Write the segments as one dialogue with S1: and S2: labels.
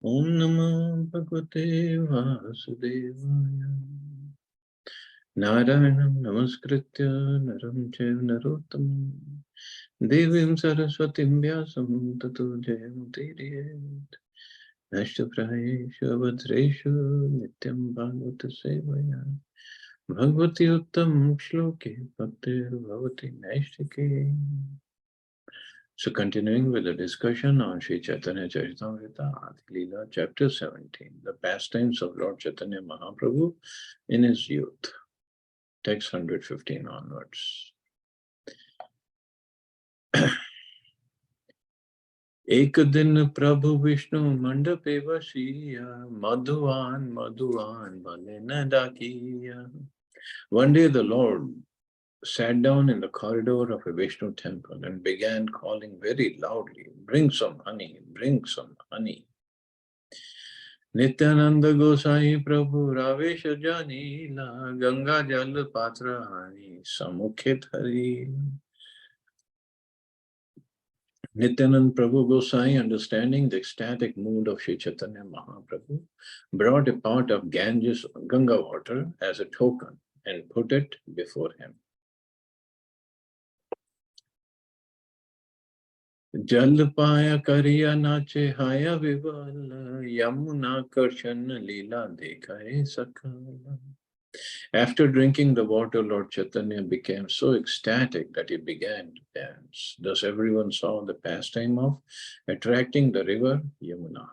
S1: Om Namah Bhagavate Vasudevaya. Narayanam Namaskritya Naram Chaiva Narottamam Devim Saraswatim Vyasam Tato Jayamudiriet Nashtaprayeshu Abhadreshu Nityam Bhagavata Sevaya Bhagavati Uttam Shloke Bhaktir Bhavati Naishtike. So continuing with the discussion on Sri Chaitanya Charitamrita, Adi Lila, chapter 17, the pastimes of Lord Chaitanya Mahaprabhu in his youth. Text 115 onwards. Ek din Prabhu Vishnu Mandape Vashiya Madhuvan Madhuvan Balena Dakiya. One day the Lord sat down in the corridor of a Vishnu temple and began calling very loudly, "Bring some honey, bring some honey." Nityananda Gosai Prabhu Ravesha Janila Ganga Jal Patra Hani Samukhit Hari. Nityananda Prabhu Gosai, understanding the ecstatic mood of Sri Chaitanya Mahaprabhu, brought a pot of Ganges Ganga water as a token and put it before him. Jal paya kariya nache haya vivala yamuna karshan lila dekhaye sakala. After drinking the water, Lord Chaitanya became so ecstatic that he began to dance. Thus everyone saw the pastime of attracting the river Yamuna.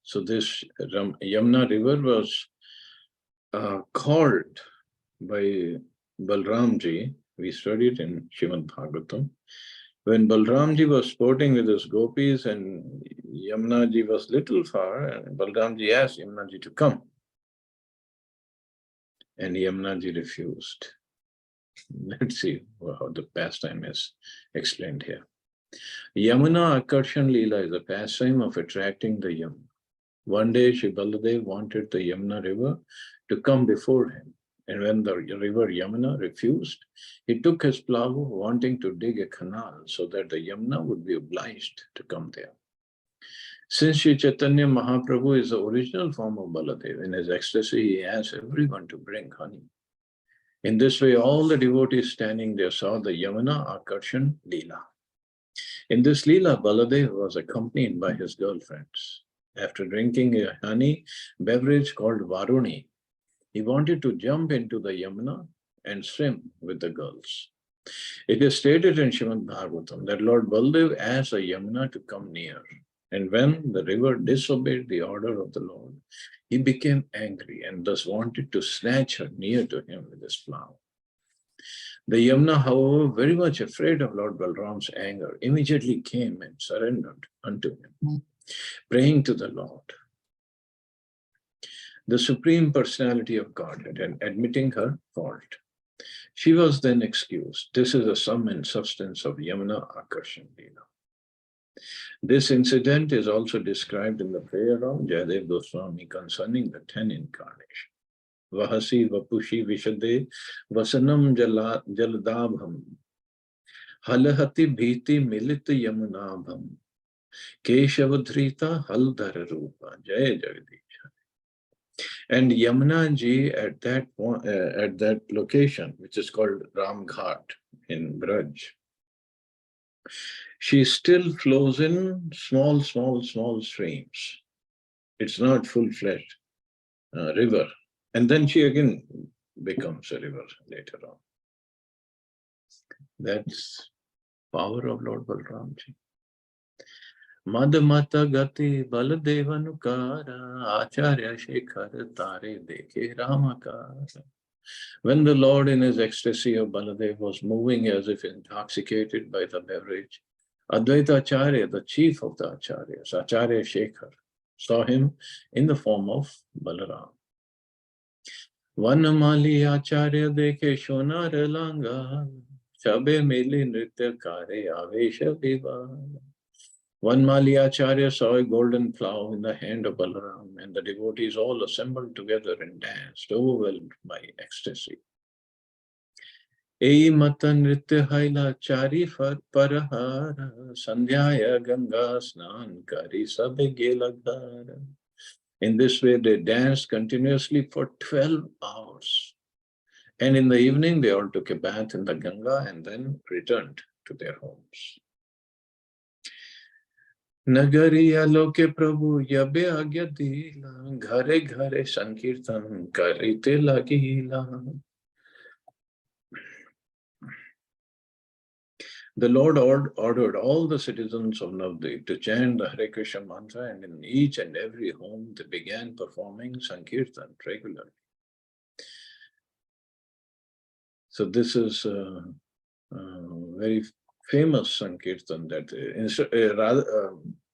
S1: So this Yamuna river was called by Balramji. We studied in Srimad Bhagavatam. When Balramji was sporting with his gopis and Yamunaji was little far, and Balramji asked Yamunaji to come. And Yamunaji refused. Let's see how the pastime is explained here. Yamuna Akarshan Leela is a pastime of attracting the Yamuna. One day, Shri Baladev wanted the Yamuna river to come before him. And when the river Yamuna refused, he took his plough, wanting to dig a canal so that the Yamuna would be obliged to come there. Since Sri Chaitanya Mahaprabhu is the original form of Baladev, in his ecstasy, he asked everyone to bring honey. In this way, all the devotees standing there saw the Yamuna Akarshan Leela. In this Leela, Baladev was accompanied by his girlfriends. After drinking a honey beverage called Varuni, he wanted to jump into the Yamuna and swim with the girls. It is stated in Srimad Bhagavatam that Lord Baldev asked the Yamuna to come near. And when the river disobeyed the order of the Lord, he became angry and thus wanted to snatch her near to him with his plough. The Yamuna, however, very much afraid of Lord Balram's anger, immediately came and surrendered unto him, praying to the Lord, the Supreme Personality of Godhead, and admitting her fault. She was then excused. This is the sum and substance of Yamuna Akarshan Leela. This incident is also described in the prayer of Jayadev Goswami concerning the 10 incarnations. Vahasi Vapushi Vishade Vasanam Jaladabham Halahati Bhiti Milit Yamunabham Keshavadhrita Haldhara Rupa Jaya Jagadish. And Yamuna ji at that location, which is called Ram Ghat in Braj, she still flows in small streams. It's not full-fledged river. And then she again becomes a river later on. That's power of Lord Balramji. Madhmata Gati Baladevanukara Acharya Shekhar Tare Dekhe Ramakara. When the Lord in his ecstasy of Baladev was moving as if intoxicated by the beverage, Advaita Acharya, the chief of the Acharyas, Acharya Shekhar, saw him in the form of Balaram. Vanamali Acharya Dekhe Shonar Langa Shabe Mili Nritya Kare Avesha Viva. One Mali Acharya saw a golden plough in the hand of Balaram, and the devotees all assembled together and danced, overwhelmed by ecstasy. Ei mata nritya haila chari parahara sandhyaya ganga snan kari sabe gelagara. In this way, they danced continuously for 12 hours. And in the evening, they all took a bath in the Ganga and then returned to their homes. Nagari aloke prabhu yabe agya dila, ghare ghare sankirtan karite lagila. The Lord ordered all the citizens of Navadvip to chant the Hare Krishna mantra, and in each and every home they began performing Sankirtan regularly. So this is very famous Sankirtan that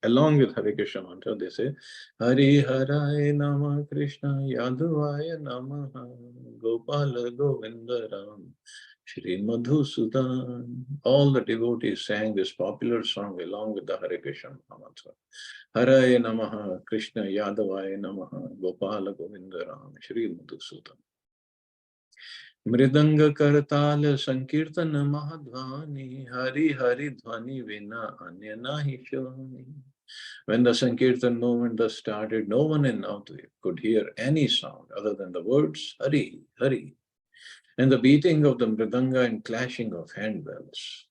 S1: along with Hare Krishna mantra, they say, Hari Haraya Nama Krishna Yadavaya Namaha Gopala Govinda Ram Shri Madhusudan. All the devotees sang this popular song along with the Hare Krishna mantra. Haraya Namaha Krishna Yadavaya Namaha Gopala Govinda Ram Shri Madhusudan. Mridanga Kartala Sankirtana Mahadvani Hari Hari Dhvani Vina Anya Nahi Shoni. When the Sankirtan movement thus started, no one in Navadvip could hear any sound other than the words Hari, Hari, and the beating of the Mridanga and clashing of handbells.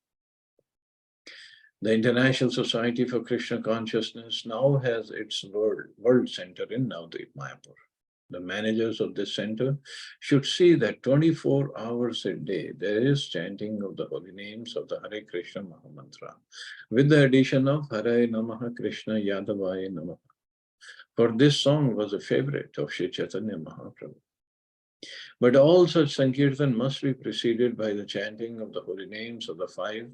S1: The International Society for Krishna Consciousness now has its world center in Navadvip, Mayapur. The managers of this center should see that 24 hours a day there is chanting of the holy names of the Hare Krishna Mahamantra, with the addition of Hare Namaha Krishna Yadavaya Namaha. For this song was a favorite of Sri Chaitanya Mahaprabhu. But all such Sankirtan must be preceded by the chanting of the holy names of the five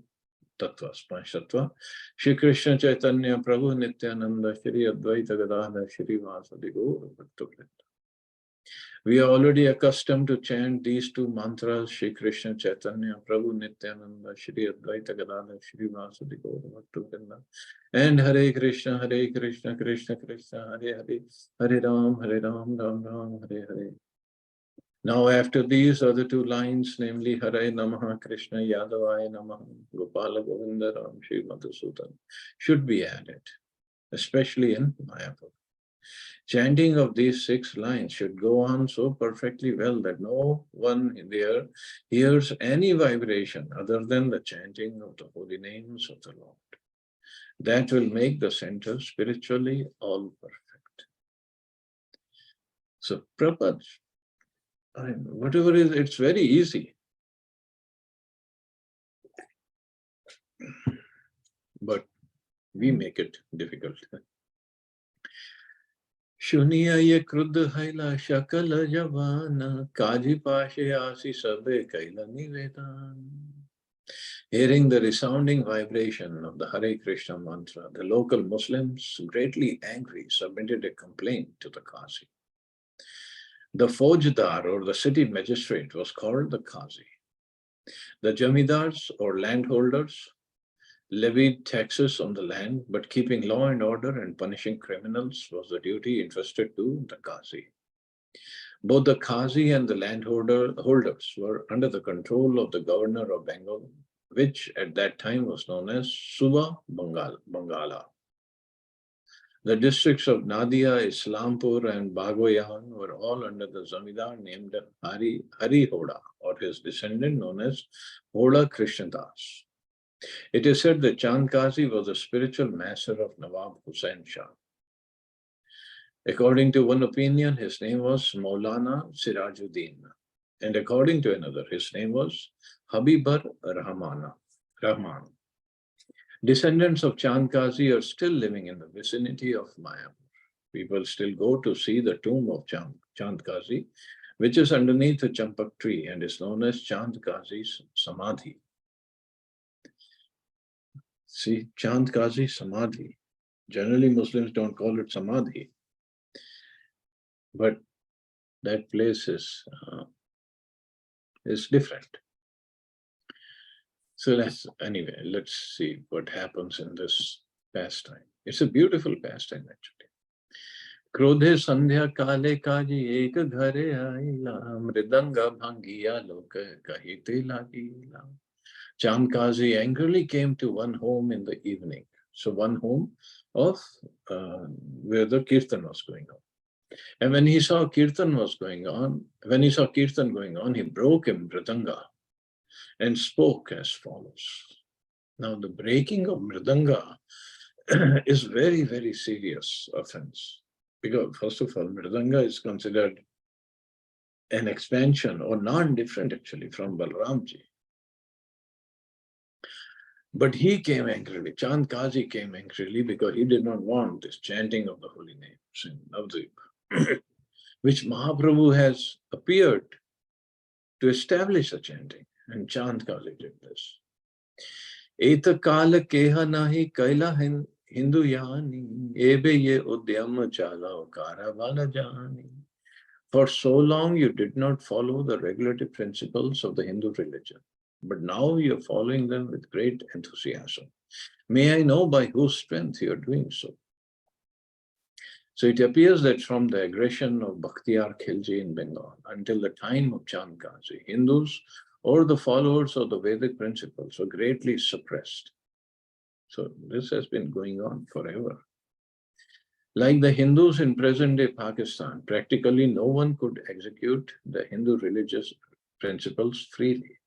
S1: Tattvas, Panchtattva, Shri Krishna Chaitanya Prabhu Nityananda, Shri Advaita Gadadhar, Shri Vasadi Gaura Bhaktavrinda. We are already accustomed to chant these two mantras, Shri Krishna Chaitanya Prabhu Nityananda, Shri Advaita Gadadhar, Shri Vasudi Gaura Bhaktavrinda, and Hare Krishna, Krishna Krishna, Hare Hare, Hare Ram, Ram Ram, Hare Hare. Now after these other two lines, namely Hare Namaha Krishna Yadavaya Namaha Gopala Govinda Ram Shri Madhusudan, should be added, especially in Mayapur. Chanting of these 6 lines should go on so perfectly well that no one there hears any vibration other than the chanting of the holy names of the Lord. That will make the center spiritually all perfect. So Prabhupada, whatever is, it's very easy. But we make it difficult. Shuniya ye krudh haila shakala javana kaji pashe asi sabe kaila nivedan. Hearing the resounding vibration of the Hare Krishna mantra, the local Muslims, greatly angry, submitted a complaint to the Qazi. The Faujdar, or the city magistrate, was called the Qazi. The Jamidars, or landholders, levied taxes on the land, but keeping law and order and punishing criminals was the duty entrusted to the Qazi. Both the Qazi and the landholders were under the control of the governor of Bengal, which at that time was known as Suba Bangala. The districts of Nadia, Islampur, and Bagoyan were all under the Zamidar named Hari Hoda, or his descendant known as Hoda Krishnadas. It is said that Chand Qazi was the spiritual master of Nawab Hussain Shah. According to one opinion, his name was Maulana Sirajuddin, and according to another, his name was Habibar Rahman. Descendants of Chand Qazi are still living in the vicinity of Mayapur. People still go to see the tomb of Chand Qazi, which is underneath a champak tree and is known as Chand Qazi's Samadhi. See, Chand Qazi Samadhi. Generally, Muslims don't call it Samadhi, but that place is different. So let's see what happens in this pastime. It's a beautiful pastime, actually. क्रोधे संध्या काले काजी एक घरे आईला मृदंग भंगिया लोक कहते लागीला. Chand Kazi angrily came to one home in the evening. So one home of where the kirtan was going on. And when he saw kirtan going on, he broke a mridanga and spoke as follows. Now the breaking of mridanga is very, very serious offense. Because first of all, mridanga is considered an expansion or non-different actually from Balramji. But he came angrily, Chand Kazi came angrily because he did not want this chanting of the holy names in Navadvip, which Mahaprabhu has appeared to establish the chanting, and Chand Kazi did this. Eta kala keha nahi kaila Hindu yani, ebe ye udyam chala okara vala jani. For so long you did not follow the regulative principles of the Hindu religion, but now you are following them with great enthusiasm. May I know by whose strength you are doing so? So it appears that from the aggression of Bakhtiyar Khilji in Bengal until the time of Chand Kazi, Hindus or the followers of the Vedic principles were greatly suppressed. So this has been going on forever. Like the Hindus in present-day Pakistan, practically no one could execute the Hindu religious principles freely.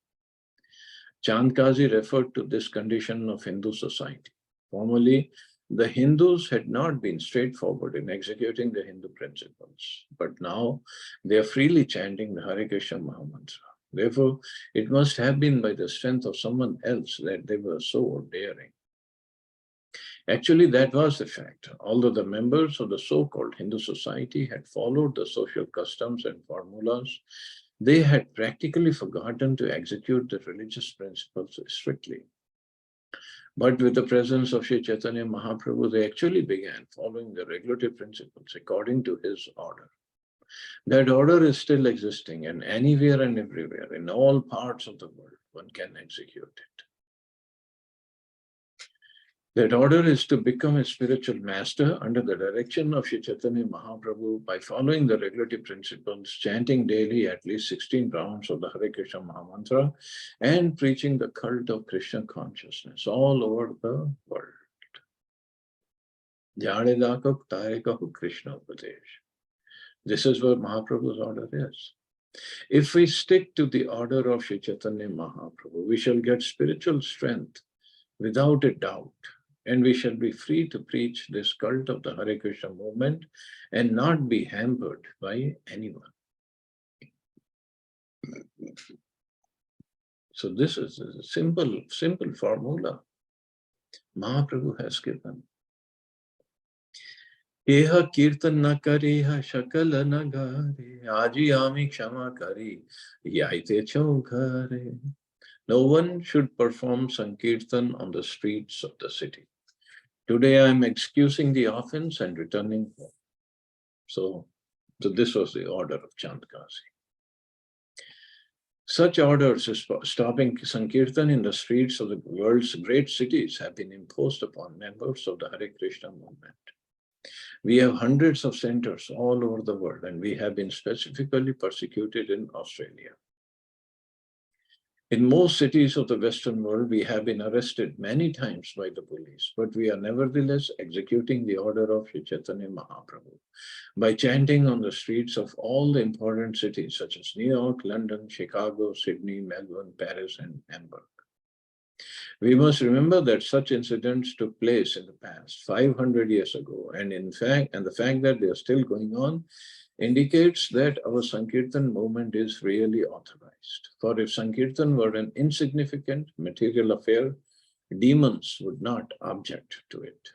S1: Chand Kazi referred to this condition of Hindu society. Formerly, the Hindus had not been straightforward in executing the Hindu principles, but now they are freely chanting the Hare Krishna Mahamantra. Therefore, it must have been by the strength of someone else that they were so daring. Actually, that was the fact. Although the members of the so-called Hindu society had followed the social customs and formulas, they had practically forgotten to execute the religious principles strictly. But with the presence of Sri Chaitanya Mahaprabhu, they actually began following the regulative principles according to his order. That order is still existing, and anywhere and everywhere, in all parts of the world, one can execute it. That order is to become a spiritual master under the direction of Sri Chaitanya Mahaprabhu by following the regulative principles, chanting daily at least 16 rounds of the Hare Krishna Mahamantra, and preaching the cult of Krishna consciousness all over the world. Jadedakak Tarekahu Krishna Upadesh. This is what Mahaprabhu's order is. If we stick to the order of Sri Chaitanya Mahaprabhu, we shall get spiritual strength without a doubt. And we shall be free to preach this cult of the Hare Krishna movement and not be hampered by anyone. So this is a simple formula Mahaprabhu has given. Eha kirtan na kareha shakala na gare, aji ami kshama kari, yaite chokare. No one should perform Sankirtan on the streets of the city. Today I am excusing the offense and returning home. So this was the order of Chand Kazi. Such orders stopping Sankirtan in the streets of the world's great cities have been imposed upon members of the Hare Krishna movement. We have hundreds of centers all over the world, and we have been specifically persecuted in Australia. In most cities of the Western world, we have been arrested many times by the police, but we are nevertheless executing the order of Sri Chaitanya Mahaprabhu by chanting on the streets of all the important cities such as New York, London, Chicago, Sydney, Melbourne, Paris, and Hamburg. We must remember that such incidents took place in the past 500 years ago, and the fact that they are still going on indicates that our Sankirtan movement is really authorized. For if Sankirtan were an insignificant material affair, demons would not object to it.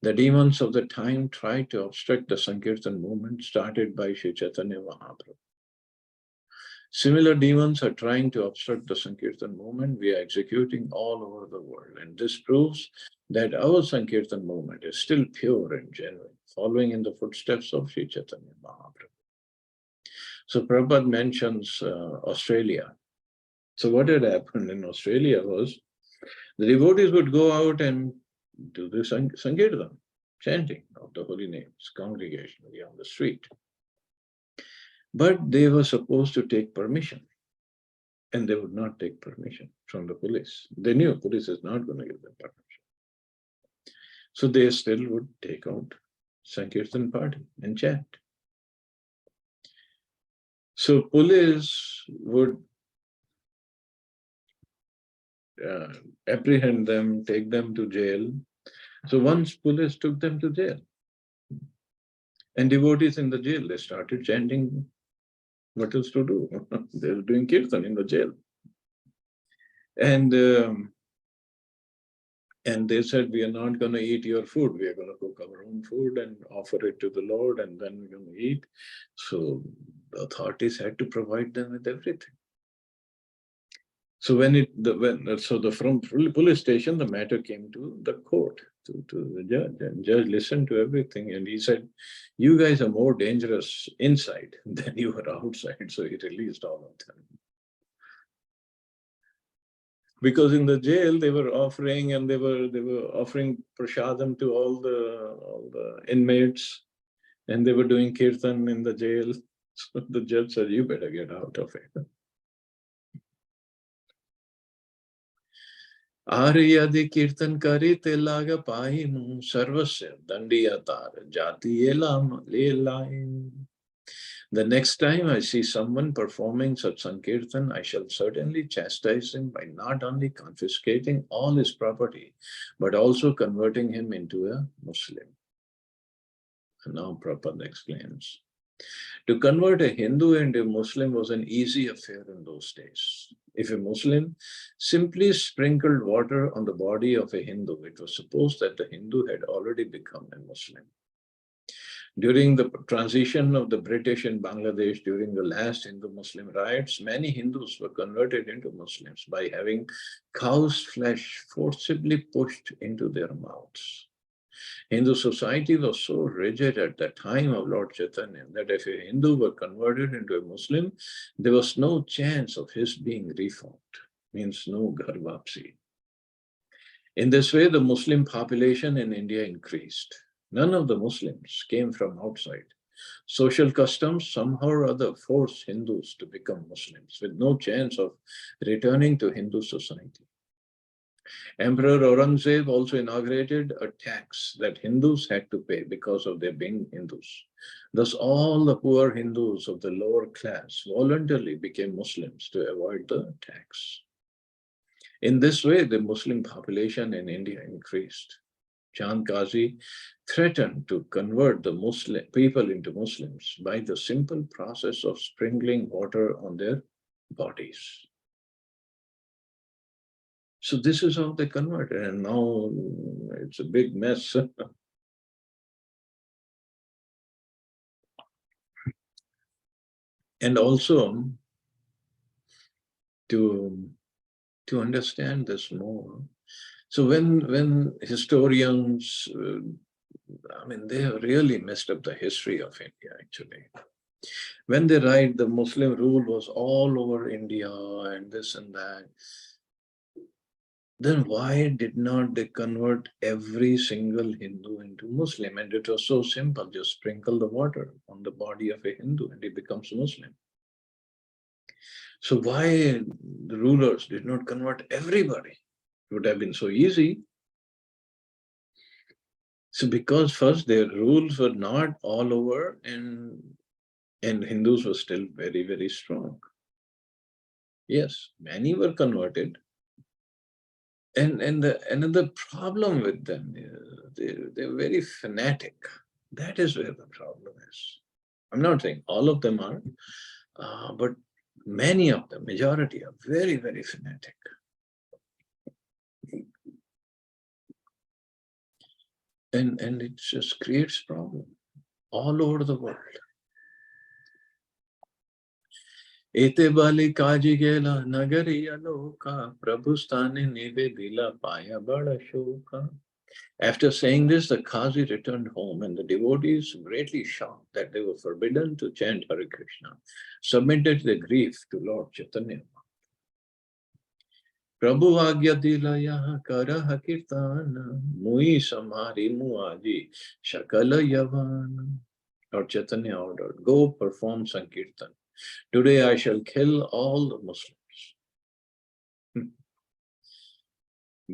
S1: The demons of the time tried to obstruct the Sankirtan movement started by Sri Chaitanya Mahaprabhu. Similar demons are trying to obstruct the Sankirtan movement we are executing all over the world. And this proves that our Sankirtan movement is still pure and genuine, following in the footsteps of Sri Chaitanya Mahaprabhu. So Prabhupada mentions Australia. So what had happened in Australia was the devotees would go out and do the Sankirtan. chanting of the holy names congregationally on the street. But they were supposed to take permission, and they would not take permission from the police. They knew police is not going to give them permission. So they still would take out Sankirtan party and chant. So police would apprehend them, take them to jail. So once police took them to jail, and devotees in the jail, they started chanting. What else to do? They were doing kirtan in the jail. And they said, we are not going to eat your food. We are going to cook our own food and offer it to the Lord, and then we're going to eat. So the authorities had to provide them with everything. So from police station, the matter came to the court, to the judge, and judge listened to everything, and he said, you guys are more dangerous inside than you are outside. So he released all of them. Because in the jail they were offering, and they were offering prasadam to all the inmates, and they were doing kirtan in the jail. So the judge said, you better get out of it. Ariyadi kirtan kari telaga painu sarvasya dandiyatar jati elam lelaim. The next time I see someone performing such sankirtan, I shall certainly chastise him by not only confiscating all his property, but also converting him into a Muslim. And now Prabhupada explains. To convert a Hindu into a Muslim was an easy affair in those days. If a Muslim simply sprinkled water on the body of a Hindu, it was supposed that the Hindu had already become a Muslim. During the transition of the British in Bangladesh, during the last Hindu-Muslim riots, many Hindus were converted into Muslims by having cow's flesh forcibly pushed into their mouths. Hindu society was so rigid at the time of Lord Chaitanya that if a Hindu were converted into a Muslim, there was no chance of his being reformed, means no ghar vapsi. In this way, the Muslim population in India increased. None of the Muslims came from outside. Social customs somehow or other forced Hindus to become Muslims with no chance of returning to Hindu society. Emperor Aurangzeb also inaugurated a tax that Hindus had to pay because of their being Hindus. Thus, all the poor Hindus of the lower class voluntarily became Muslims to avoid the tax. In this way, the Muslim population in India increased. Chand Qazi threatened to convert the Muslim people into Muslims by the simple process of sprinkling water on their bodies. So this is how they converted, and now it's a big mess. And also, to understand this more, so when historians, they have really messed up the history of India, actually. When they write the Muslim rule was all over India and this and that, then why did not they convert every single Hindu into Muslim? And it was so simple, just sprinkle the water on the body of a Hindu and he becomes Muslim. So why the rulers did not convert everybody? It would have been so easy. So because first their rules were not all over, and Hindus were still very, very strong. Yes, many were converted. And another problem with them is they're very fanatic. That is where the problem is. I'm not saying all of them are, but many of them, majority, are very, very fanatic. And it just creates problem all over the world. Ete bali kaji gela nagari aloka prabhustane nivedila paya bada shoka. After saying this, the Qazi returned home, and the devotees, greatly shocked that they were forbidden to chant Hare Krishna, submitted their grief to Lord Chaitanya. Prabhu Agya Dilaya Karaha Kirtana Mui Samari Muaji Shakala Yavana. Lord Chaitanya ordered, go perform Sankirtan. Today I shall kill all the Muslims.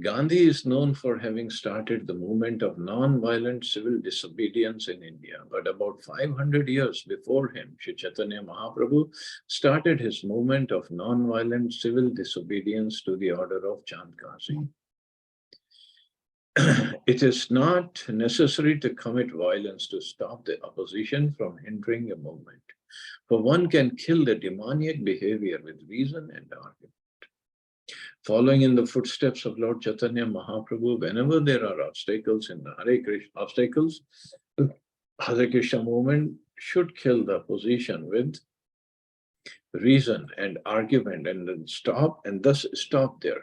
S1: Gandhi is known for having started the movement of non-violent civil disobedience in India, but about 500 years before him, Sri Chaitanya Mahaprabhu started his movement of non-violent civil disobedience to the order of Chand Kazi. It is not necessary to commit violence to stop the opposition from hindering a movement, for one can kill the demoniac behavior with reason and argument. Following in the footsteps of Lord Chaitanya Mahaprabhu, whenever there are obstacles in the Hare Krishna movement should kill the opposition with reason and argument and then thus stop their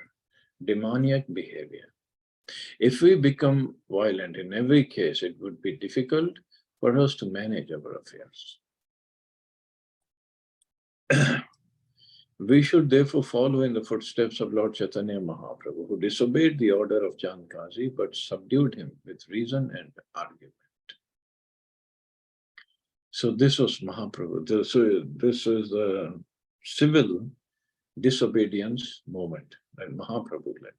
S1: demoniac behavior. If we become violent in every case, it would be difficult for us to manage our affairs. We should therefore follow in the footsteps of Lord Chaitanya Mahaprabhu, who disobeyed the order of Chand Kazi but subdued him with reason and argument. So this was Mahaprabhu. This is the civil disobedience movement that Mahaprabhu led.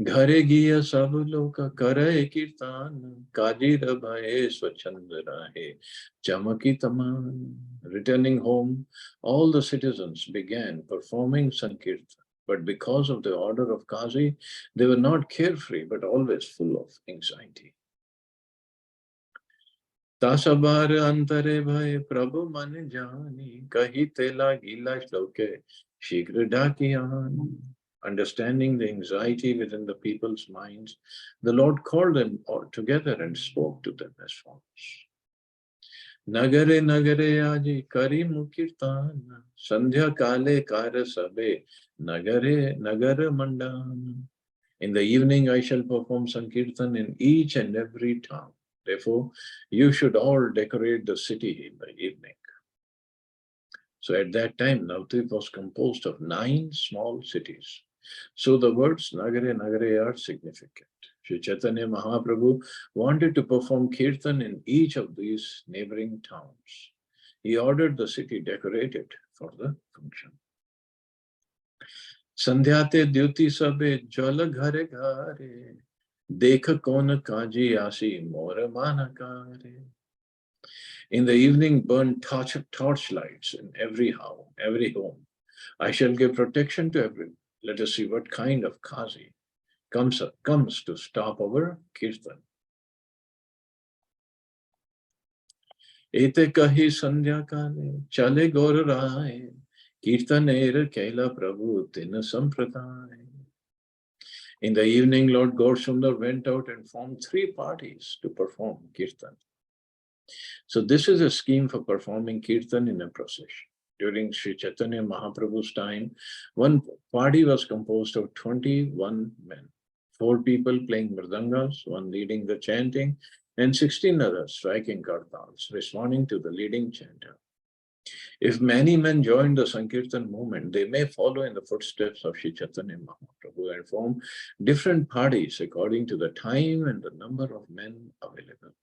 S1: Ghare giya sab loka kare kirtan, kajir bhaye swachand rahe, chamaki taman. Returning home, all the citizens began performing Sankirtan. But because of the order of Kazi, they were not carefree, but always full of anxiety. Tasabar antare bhaye prabhu man jani, kahi tela gila shloke, shigra dakiyan. Understanding the anxiety within the people's minds, the Lord called them all together and spoke to them as follows. Nagare nagare aji kari mukirtana, sandhya kale kara sabe, nagare nagara mandana. In the evening I shall perform Sankirtan in each and every town. Therefore, you should all decorate the city in the evening. So at that time, Navadvip was composed of 9 small cities. So the words Nagare Nagare are significant. Sri Chaitanya Mahaprabhu wanted to perform Kirtan in each of these neighboring towns. He ordered the city decorated for the function. Sandhyate Dyuti Sabe Jala Ghare Ghare Dekha Kona Kaji Asi Mora Manakare. In the evening, burn torchlights in every home. I shall give protection to everyone. Let us see what kind of Kazi comes to stop our Kirtan. Ete kahi sandhya kale chale gaur rai kirtaner kaila prabhu tin sampradaya. In the evening, Lord Gaur-Sundar went out and formed 3 parties to perform Kirtan. So this is a scheme for performing Kirtan in a procession. During Sri Chaitanya Mahaprabhu's time, one party was composed of 21 men, 4 people playing mridangas, 1 leading the chanting, and 16 others striking kartals, responding to the leading chanter. If many men join the Sankirtan movement, they may follow in the footsteps of Sri Chaitanya Mahaprabhu and form different parties according to the time and the number of men available.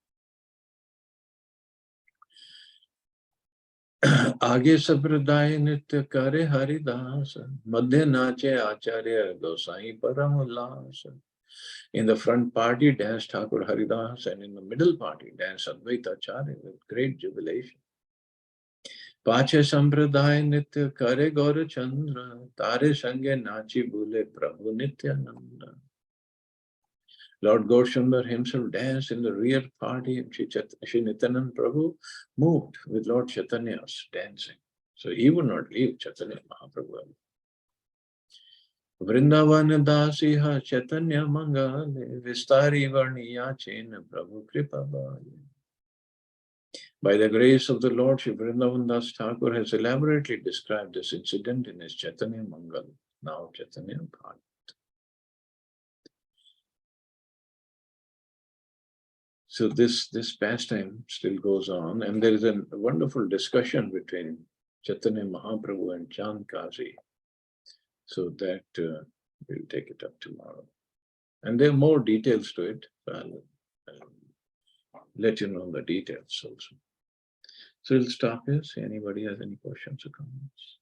S1: आगे संप्रदाय नृत्य करे हरिदास मध्य नाचे आचार्य गोसाई परम उल्लास. In the front party danced Thakur Haridas, and in the middle party danced Advaita Acharya with great jubilation. पाछे संप्रदाय नृत्य करे गौर चंद्र तारे संगे नाची भूले प्रभु Nityanand. Lord Gaur-Sundar himself danced in the rear party, and Sri Nityananda Prabhu moved with Lord Chaitanya's dancing. So he would not leave Chaitanya Mahaprabhu. Vrindavan dasiha Chaitanya mangale vistari varniya chena Prabhu kripa bhale. By the grace of the Lord, Sri Vrindavan Das Thakur has elaborately described this incident in his Chaitanya Mangal, now Chaitanya Bhagavat. So this pastime still goes on, and there is a wonderful discussion between Chaitanya Mahaprabhu and Chand Kazi. So that we'll take it up tomorrow. And there are more details to it. I'll let you know the details also. So we'll stop here. See anybody has any questions or comments.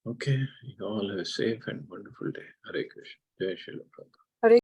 S1: Okay, you all have a safe and wonderful day. Hare Krishna. Jai Shri Prabhupada.